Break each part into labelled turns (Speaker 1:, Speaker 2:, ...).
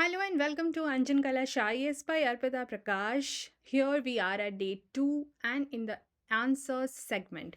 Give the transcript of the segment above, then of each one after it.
Speaker 1: Hello and welcome to Anjan Kalash IAS by Arpita Prakash. Here we are at day 2 and in the answers segment.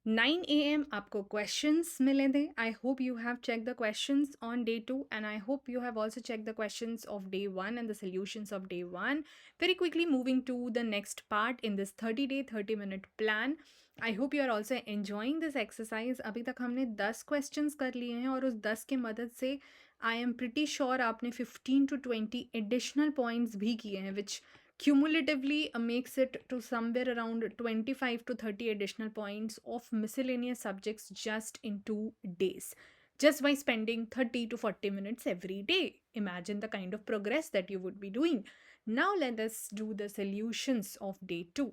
Speaker 1: 9 a.m. आपको questions मिले थे. I hope you have checked the questions on day 2 and I hope you have also checked the questions of day 1 and the solutions of day 1. Very quickly moving to the next part in this 30-day 30-minute plan. I hope you are also enjoying this exercise. अभी तक हमने 10 questions कर लिए हैं और उस 10 की मदद से आई एम प्रिटी श्योर आपने 15 to 20 एडिशनल पॉइंट्स भी किए हैं विच cumulatively makes it to somewhere around 25 to 30 additional points of miscellaneous subjects just in 2 days, just by spending 30 to 40 minutes every day. Imagine the kind of progress that you would be doing. Now let us do the solutions of day 2.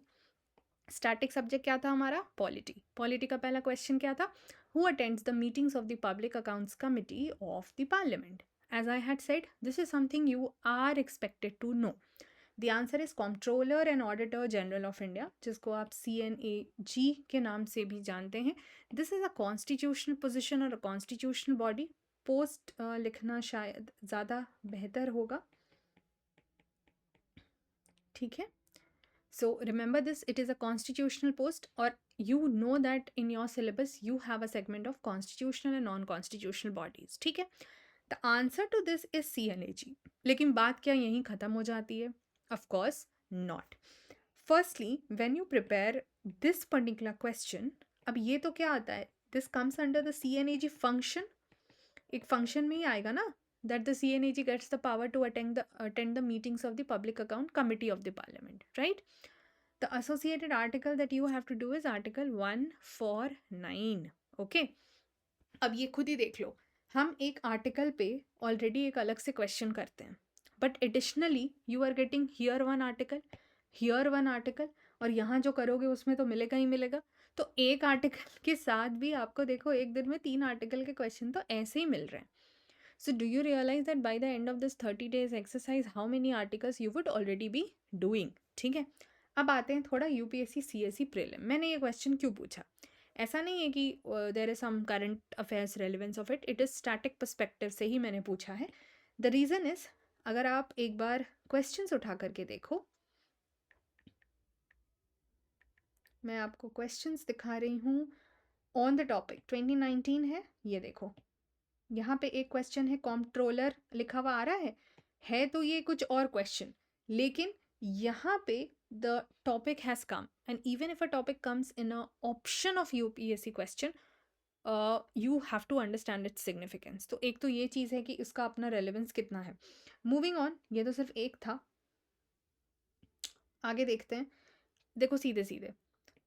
Speaker 1: Static subject क्या था हमारा? Polity. Polity का पहला question क्या था? Who attends the meetings of the public accounts committee of the parliament? As I had said, this is something you are expected to know. The answer is comptroller and auditor general of India, जिसको आप CNAG के नाम से भी जानते हैं. This is a constitutional position और a constitutional body. Post लिखना शायद ज़्यादा बेहतर होगा. ठीक है. So remember this, it is a constitutional post, or you know that in your syllabus you have a segment of constitutional and non-constitutional bodies. ठीक है. The answer to this is CNAG. लेकिन बात क्या यहीं ख़त्म हो जाती है? Of course not. Firstly, when you prepare this particular question, अब ये तो क्या आता है? This comes under the CNAG function. एक function में ही आएगा ना, that the CNAG gets the power to attend the meetings of the public account committee of the parliament, right? The associated article that you have to do is article 149. okay? अब ये खुद ही देख लो, हम एक article पे already एक अलग से क्वेश्चन करते हैं, but additionally you are getting here one article और यहाँ जो करोगे उसमें तो मिलेगा ही मिलेगा. तो एक आर्टिकल के साथ भी आपको देखो एक दिन में 3 आर्टिकल के क्वेश्चन तो ऐसे ही मिल रहे हैं. So do you realize that by the end of this 30 days exercise how many articles you would already be doing? ठीक है. अब आते हैं थोड़ा UPSC CSE प्रीलिम. मैंने ये क्वेश्चन क्यों पूछा? ऐसा नहीं है कि there is some current affairs relevance of it is static perspective से ही मैंने पूछा है. द रीज़न इज, अगर आप एक बार क्वेश्चंस उठा करके देखो, मैं आपको क्वेश्चंस दिखा रही हूँ ऑन द टॉपिक 2019 है. ये देखो, यहाँ पे एक क्वेश्चन है, कॉम्प्ट्रोलर लिखा हुआ आ रहा है तो ये कुछ और क्वेश्चन, लेकिन यहाँ पे the topic has come and even if a topic comes in a option of UPSC question you have to understand its significance. तो एक तो ये चीज़ है कि इसका अपना रेलिवेंस कितना है. मूविंग ऑन, ये तो सिर्फ एक था, आगे देखते हैं. देखो सीधे सीधे,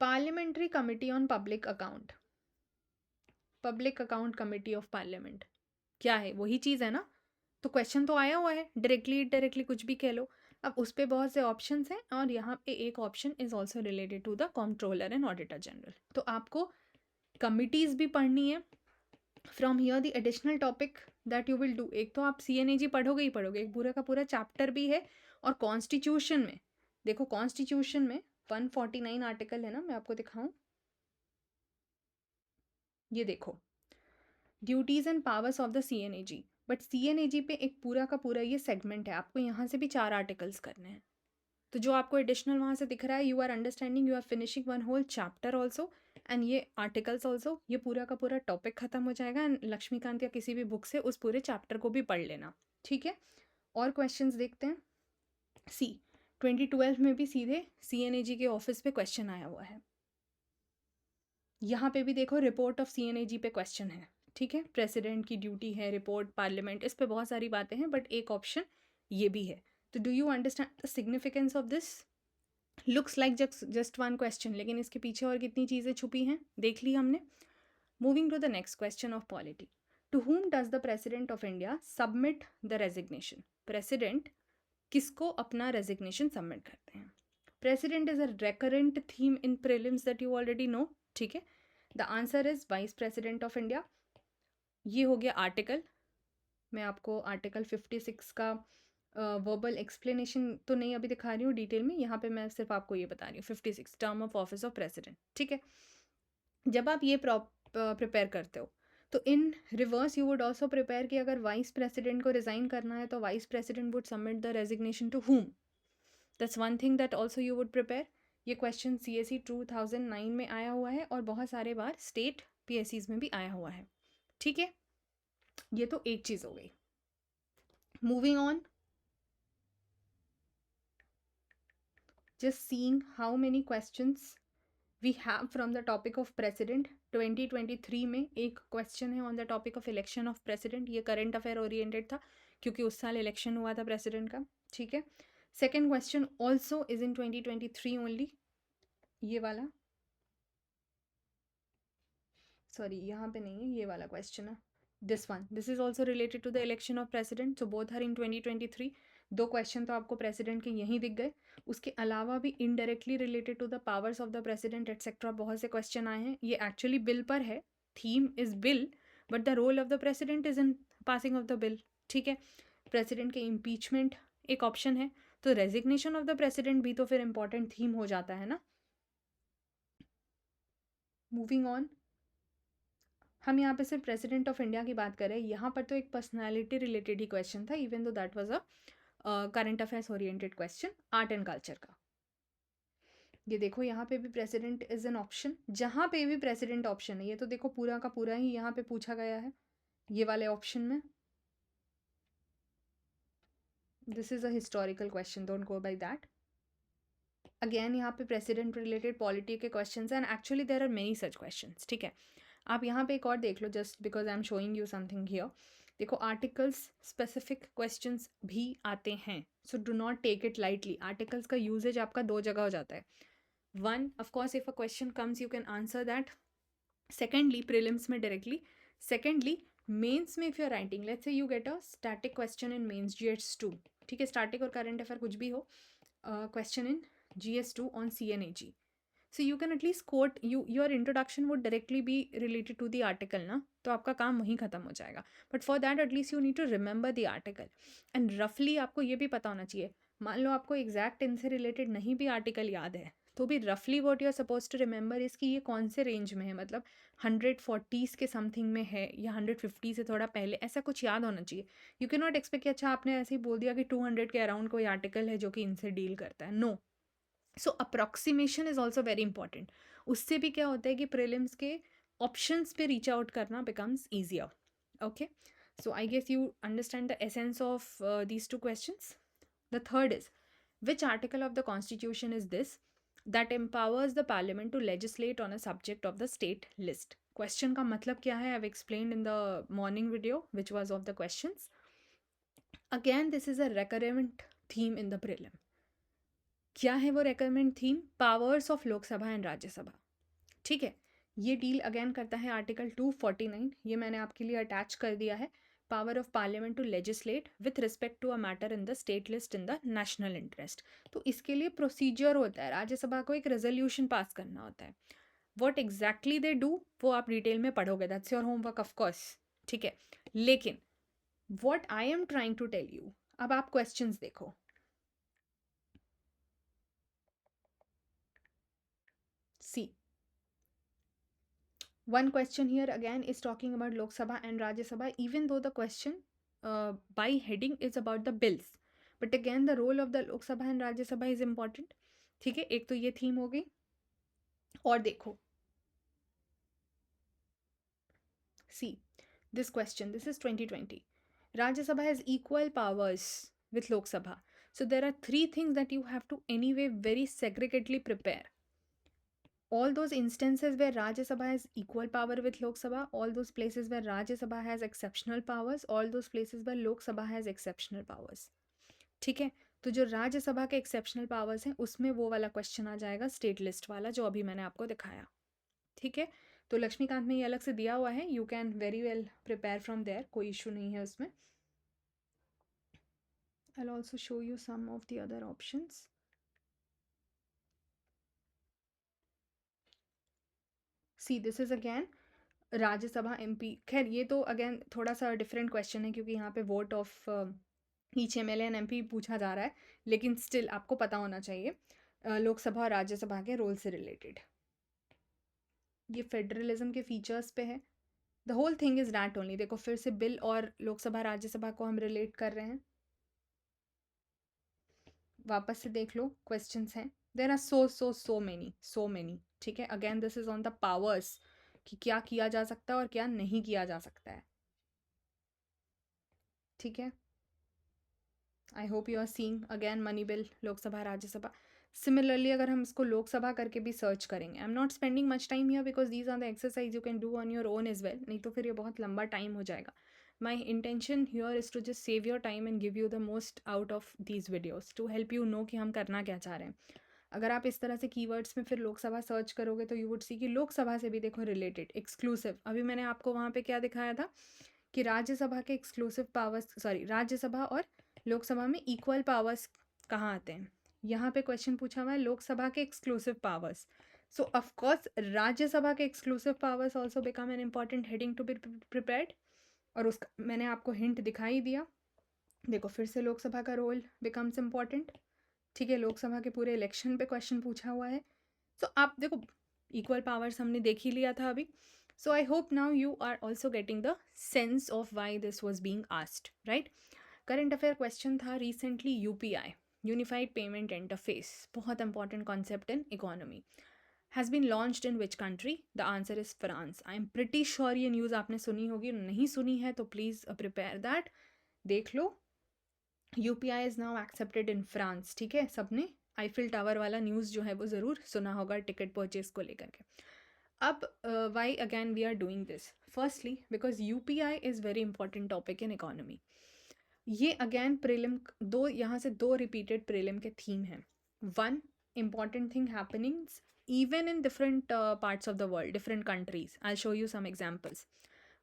Speaker 1: parliamentary committee on public account committee of parliament क्या है? वही चीज़ है ना. तो क्वेश्चन तो आया हुआ है, डायरेक्टली कुछ भी कह लो. अब उस पर बहुत से ऑप्शंस हैं और यहाँ पे एक option is also related to the comptroller and auditor general. तो आपको कमिटीज़ भी पढ़नी है. From here the additional topic that you will do, एक तो आप CNAG पढ़ोगे ही पढ़ोगे, एक पूरा का पूरा चैप्टर भी है. और कॉन्स्टिट्यूशन में देखो, कॉन्स्टिट्यूशन में 149 आर्टिकल है ना, मैं आपको दिखाऊं. ये देखो, duties and powers of the CNAG. But CNAG पे एक पूरा का पूरा ये सेगमेंट है, आपको यहाँ से भी 4 आर्टिकल्स करने हैं. तो जो आपको एडिशनल वहाँ से दिख रहा है, you are understanding, you are finishing one whole chapter also and ये आर्टिकल्स ऑल्सो. ये पूरा का पूरा टॉपिक खत्म हो जाएगा एंड लक्ष्मीकांत या किसी भी बुक से उस पूरे चैप्टर को भी पढ़ लेना. ठीक है. और क्वेश्चंस देखते हैं. 2012 में भी सीधे CNAG के ऑफिस पे क्वेश्चन आया हुआ है. यहाँ पे भी देखो, रिपोर्ट ऑफ CNAG पे क्वेश्चन है. ठीक है. प्रेसिडेंट की ड्यूटी है, रिपोर्ट, पार्लियामेंट, इस पे बहुत सारी बातें हैं, बट एक ऑप्शन ये भी है. तो do you understand the significance of this? Looks like just one question, लेकिन इसके पीछे और कितनी चीज़ें छुपी हैं देख ली हमने. Moving to the next question of polity. To whom does the president of India submit the resignation? President किसको अपना रेजिग्नेशन सबमिट करते हैं? President is a recurrent theme in prelims that you already know. ठीक है. The answer is vice president of India. ये हो गया article. मैं आपको आर्टिकल 56 का वर्बल एक्सप्लेनेशन तो नहीं अभी दिखा रही हूँ डिटेल में, यहाँ पे मैं सिर्फ आपको ये बता रही हूँ. 56 term of office of president. ठीक है. जब आप ये प्रिपेयर करते हो तो in reverse you would also prepare कि अगर वाइस प्रेसिडेंट को रिज़ाइन करना है तो vice president would submit the resignation to whom. That's one thing that also you would prepare. ये क्वेश्चन CSE 2009 में आया हुआ है और बहुत सारे बार स्टेट PSCs में भी आया हुआ है. ठीक है, ये तो एक चीज़ हो गई. Moving on, just seeing how many questions we have from the topic of president. 2023 में एक क्वेश्चन है on the topic of election of president. ये करंट अफेयर ओरिएंटेड था क्योंकि उस साल इलेक्शन हुआ था प्रेसिडेंट का. ठीक है, second question also is in 2023 only. ये वाला, सॉरी यहाँ पे नहीं है, ये वाला क्वेश्चन है. This one, this is also related to the election of president. So both are in 2023. दो क्वेश्चन तो आपको प्रेसिडेंट के यहीं दिख गए. उसके अलावा भी indirectly related to the powers of the president etcetera बहुत से क्वेश्चन आए हैं. ये एक्चुअली बिल पर है, theme is bill, but the role of the president is in passing of the bill. ठीक है, प्रेसिडेंट के इम्पीचमेंट एक ऑप्शन है, तो रेजिग्नेशन ऑफ द प्रेसिडेंट भी तो फिर इंपॉर्टेंट थीम हो जाता है ना. मूविंग ऑन, हम यहाँ पे सिर्फ प्रेसिडेंट ऑफ इंडिया की बात कर रहे हैं. यहाँ पर तो एक पर्सनालिटी रिलेटेड ही क्वेश्चन था, even though that was a current affairs oriented question, art and culture का. ये देखो यहाँ पे भी प्रेसिडेंट इज एन ऑप्शन. जहाँ पे भी प्रेसिडेंट ऑप्शन है, ये तो देखो पूरा का पूरा ही यहाँ पे पूछा गया है ये वाले ऑप्शन में. This is a historical question, don't go by that. Again यहाँ पे प्रेसिडेंट रिलेटेड पॉलिटी के question and actually there are many such question. ठीक है, आप यहाँ पे एक और देख लो, just because I am showing you something here. देखो आर्टिकल्स स्पेसिफिक क्वेश्चंस भी आते हैं, so do not take it lightly. Articles का यूजेज आपका दो जगह हो जाता है. One, of course if a question comes you can answer that. Secondly prelims में डायरेक्टली. सेकेंडली मेंस में if you are writing, let's say you get a static question in mains GS2. ठीक है, स्टैटिक और current affair कुछ भी हो, question in GS2 on CNAG. So you can at least quote, your introduction would directly be related to the article ना, तो आपका काम वहीं ख़त्म हो जाएगा. But for that at least you need to remember the article and roughly आपको ये भी पता होना चाहिए. मान लो आपको exact इनसे related नहीं भी article याद है, तो भी roughly what you are supposed to remember is कि ये कौन से range में है, मतलब 140s के समथिंग में है या 150 से थोड़ा पहले, ऐसा कुछ याद होना चाहिए. यू कैन नॉट एक्सपेक्ट कि अच्छा आपने ऐसे ही बोल दिया कि 200 के अराउंड कोई आर्टिकल है जो कि इनसे डील करता है. No. So approximation is also very important. उससे भी क्या होता है कि प्रीलिम्स के ऑप्शंस पे रीच आउट करना becomes easier. Okay, so I guess you understand the essence of these two questions. The third is, which article of the constitution is this that empowers the parliament to legislate on a subject of the state list. Question का मतलब क्या है, I've explained in the morning video which was of the questions. Again this is a recurrent theme in the prelim. क्या है वो requirement theme? Powers of Lok Sabha and Rajya Sabha. ठीक है, ये डील अगेन करता है आर्टिकल 249. ये मैंने आपके लिए अटैच कर दिया है. Power of parliament to legislate with respect to a matter in the state list in the national interest. तो इसके लिए प्रोसीजर होता है, राज्यसभा को एक रेजोल्यूशन पास करना होता है. वॉट एग्जैक्टली दे डू वो आप डिटेल में पढ़ोगे, that's your homework of course. ठीक है, लेकिन what I am trying to tell you, अब आप क्वेश्चंस देखो. See, one question here again is talking about Lok Sabha and Rajya Sabha, even though the question by heading is about the bills. But again, the role of the Lok Sabha and Rajya Sabha is important. ठीक है, एक तो ये theme हो गई. और देखो, see this question, this is 2020. Rajya Sabha has equal powers with Lok Sabha. So there are three things that you have to anyway very segregatedly prepare. All those instances where Rajya Sabha has equal power with Lok Sabha, all those places where Rajya Sabha has exceptional powers, all those places where Lok Sabha has exceptional powers. ठीक है, तो जो राज्य सभा के exceptional powers हैं उसमें वो वाला क्वेश्चन आ जाएगा, स्टेट लिस्ट वाला जो अभी मैंने आपको दिखाया. ठीक है, तो लक्ष्मीकांत में ये अलग से दिया हुआ है, you can very well prepare from there, कोई इशू नहीं है उसमें. I will also show you some of the other options. See this is again Rajya Sabha MP. खैर ये तो अगेन थोड़ा सा डिफरेंट क्वेश्चन है क्योंकि यहाँ पे vote of each MLA and MP पूछा जा रहा है, लेकिन स्टिल आपको पता होना चाहिए लोकसभा और राज्यसभा के रोल से रिलेटेड. ये फेडरलिज्म के फीचर्स पे है. The whole thing is that only. देखो फिर से बिल और लोकसभा राज्यसभा को हम रिलेट कर रहे हैं, वापस से देख लो क्वेश्चंस हैं, देर आर सो मेनी, ठीक है। Again this is on the powers कि क्या किया जा सकता है और क्या नहीं किया जा सकता है, ठीक है। I hope you are seeing again money bill, Lok Sabha Rajya Sabha. Similarly अगर हम इसको लोकसभा करके भी सर्च करेंगे, I am not spending much time here because these are the exercise you can do on your own as well, नहीं तो फिर ये बहुत लंबा टाइम हो जाएगा। My intention here is to just save your time and give you the most out of these videos to help you know कि हम करना क्या चाह रहे हैं। अगर आप इस तरह से कीवर्ड्स में फिर लोकसभा सर्च करोगे तो यू वुड सी कि लोकसभा से भी देखो रिलेटेड एक्सक्लूसिव, अभी मैंने आपको वहाँ पे क्या दिखाया था कि राज्यसभा के एक्सक्लूसिव पावर्स, सॉरी राज्यसभा और लोकसभा में इक्वल पावर्स कहाँ आते हैं। यहाँ पे क्वेश्चन पूछा हुआ है लोकसभा के exclusive powers, so of course Rajya Sabha के exclusive powers also become an important heading to be prepared, और उसका मैंने आपको हिंट दिखाई दिया। देखो फिर से लोकसभा का रोल बिकम्स इम्पॉर्टेंट, ठीक है। लोकसभा के पूरे इलेक्शन पे क्वेश्चन पूछा हुआ है, सो आप देखो इक्वल पावर्स हमने देख ही लिया था अभी। So I hope now you are also getting the sense of why this was being asked, right. Current affair question था recently, UPI unified payment interface, बहुत important concept in economy, has been launched in which country. The answer is France. I am pretty sure ये news आपने सुनी होगी, नहीं सुनी है तो प्लीज़ प्रिपेयर दैट, देख लो। UPI is now accepted in France, ठीक है। सबने आईफिल टावर वाला न्यूज़ जो है वो ज़रूर सुना होगा टिकट परचेज को लेकर के। अब why again we are doing this, firstly because UPI is very important topic in economy. ये अगेन प्रीलिम दो, यहाँ से दो रिपीटेड प्रीलिम के थीम हैं। One, important thing happenings even in different parts of the world, different countries. I'll show you some examples.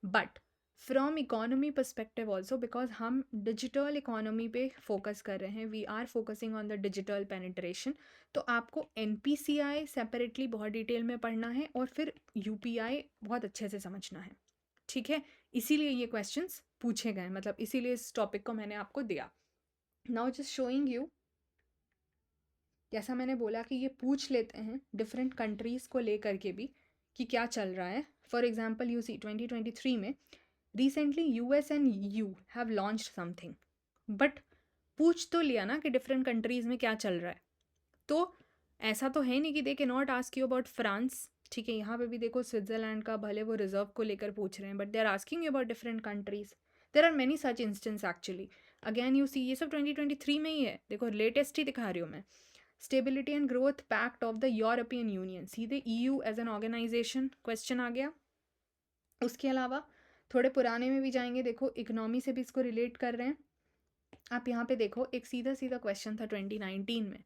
Speaker 1: But from economy perspective also, because हम digital economy पे focus कर रहे हैं, we are focusing on the digital penetration, तो आपको NPCI separately बहुत detail में पढ़ना है और फिर UPI बहुत अच्छे से समझना है, ठीक है। इसीलिए ये क्वेश्चंस पूछे गए, मतलब इसीलिए इस टॉपिक को मैंने आपको दिया। नाउ जस्ट शोइंग यू, जैसा मैंने बोला कि ये पूछ लेते हैं डिफरेंट कंट्रीज़ को लेकर के भी कि क्या चल रहा है। फॉर एग्जांपल यू सी 2023 में recently US and you have launched something, but पूछ तो लिया ना कि डिफरेंट कंट्रीज़ में क्या चल रहा है। तो ऐसा तो है नहीं कि दे के not ask you about France, ठीक है। यहाँ पे भी देखो स्विट्ज़रलैंड का भले वो रिजर्व को लेकर पूछ रहे हैं, but they are asking you about different countries. There are many such instance actually. Again you see ये सब 2023 में ही है, देखो लेटेस्ट ही दिखा रही हूँ मैं। Stability and growth pact of the European Union, सीधे EU as an organization question आ गया। उसके अलावा थोड़े पुराने में भी जाएंगे, देखो इकोनॉमी से भी इसको रिलेट कर रहे हैं। आप यहाँ पे देखो एक सीधा सीधा क्वेश्चन था 2019 में,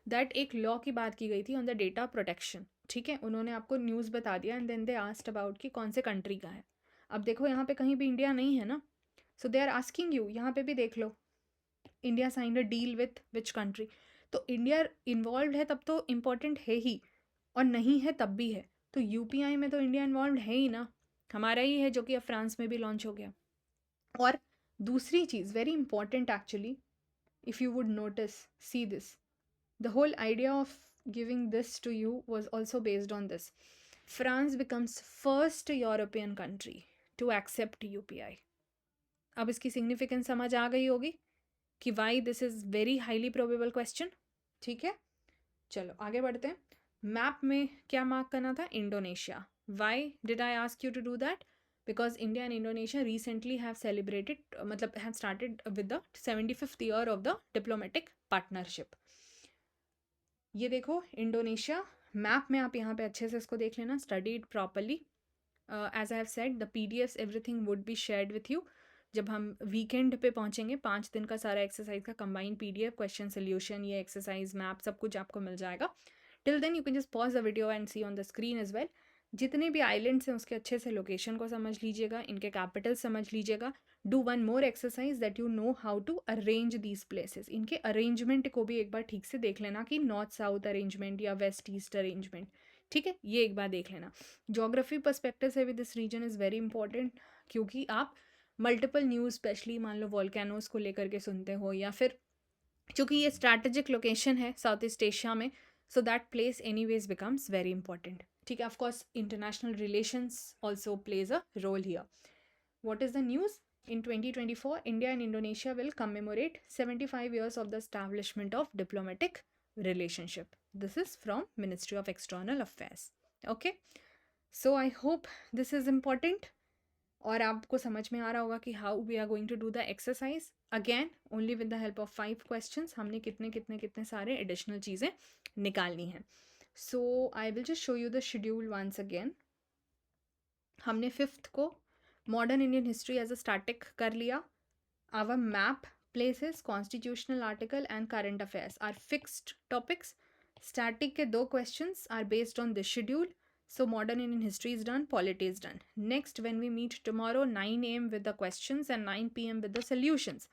Speaker 1: दैट एक लॉ की बात की गई थी ऑन द डेटा प्रोटेक्शन, ठीक है। उन्होंने आपको न्यूज़ बता दिया and then they asked about कि कौन से कंट्री का है। अब देखो यहाँ पे कहीं भी इंडिया नहीं है ना, so they are asking you, यहाँ पे भी देख लो India signed a deal with which country, तो इंडिया इन्वॉल्व है तब तो इम्पॉर्टेंट है ही, और नहीं है तब भी है। तो यूपीआई में तो इंडिया इन्वॉल्व है ही ना, हमारा ही है, जो कि अब फ्रांस में भी लॉन्च हो गया। और दूसरी चीज़ very important actually, if you would notice, see this, the whole idea of giving this to you was also based on this. France becomes first European country to accept UPI. अब इसकी significance समझ आ गई होगी कि why this is very highly probable question, ठीक है। चलो आगे बढ़ते हैं। मैप में क्या मार्क करना था, Indonesia. Why did I ask you to do that, because India and Indonesia recently have celebrated, मतलब have started with the 75th year of the diplomatic partnership. ये देखो इंडोनेशिया मैप में, आप यहाँ पे अच्छे से इसको देख लेना, studied properly. As I have said the PDFs everything would be shared with you. जब हम वीकेंड पे पहुँचेंगे, 5 दिन का सारा एक्सरसाइज का कंबाइंड PDF, क्वेश्चन सोल्यूशन, ये एक्सरसाइज, मैप, सब कुछ आपको मिल जाएगा। Till then you can just pause the video and see on the screen as well. जितने भी आइलैंड्स हैं उसके अच्छे से लोकेशन को समझ लीजिएगा, इनके कैपिटल समझ लीजिएगा। Do one more exercise that you know how to arrange these places, इनके अरेंजमेंट को भी एक बार ठीक से देख लेना कि नॉर्थ साउथ अरेंजमेंट या वेस्ट ईस्ट अरेंजमेंट, ठीक है, ये एक बार देख लेना। जोग्राफी पर्सपेक्टिव से भी this region is very important, क्योंकि आप मल्टीपल न्यूज़ स्पेशली मान लो वॉल्केनोज को लेकर के सुनते हो, या फिर चूँकि ये स्ट्रैटेजिक लोकेशन है साउथ ईस्ट एशिया में, so that place anyways becomes very important, ठीक है. Of course, international relations also plays a role here. What is the news? In 2024, India and Indonesia will commemorate 75 years of the establishment of diplomatic relationship. This is from Ministry of External Affairs. Okay. So I hope this is important. और आपको समझ में आ रहा होगा कि how we are going to do the exercise. Again only with the help of 5 questions हमने कितने सारे एडिशनल चीज़ें निकालनी हैं. So I will just show you the schedule once again. हमने 5th को modern Indian history as a static कर लिया. Our map, places, constitutional article and current affairs are fixed topics. Static के 2 questions are based on this schedule. So modern Indian history is done, polity is done. Next, when we meet tomorrow, 9 a.m. with the questions and 9 p.m. with the solutions,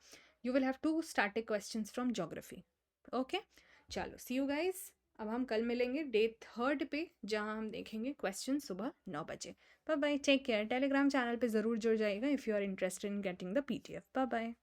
Speaker 1: you will have 2 static questions from geography. Okay? चलो, see you guys. अब हम कल मिलेंगे day 3 पे, जहाँ हम देखेंगे question सुबह 9 बजे. Bye bye, take care. Telegram channel पे ज़रूर जुड़ जाइएगा if you are interested in getting the PDF. Bye bye.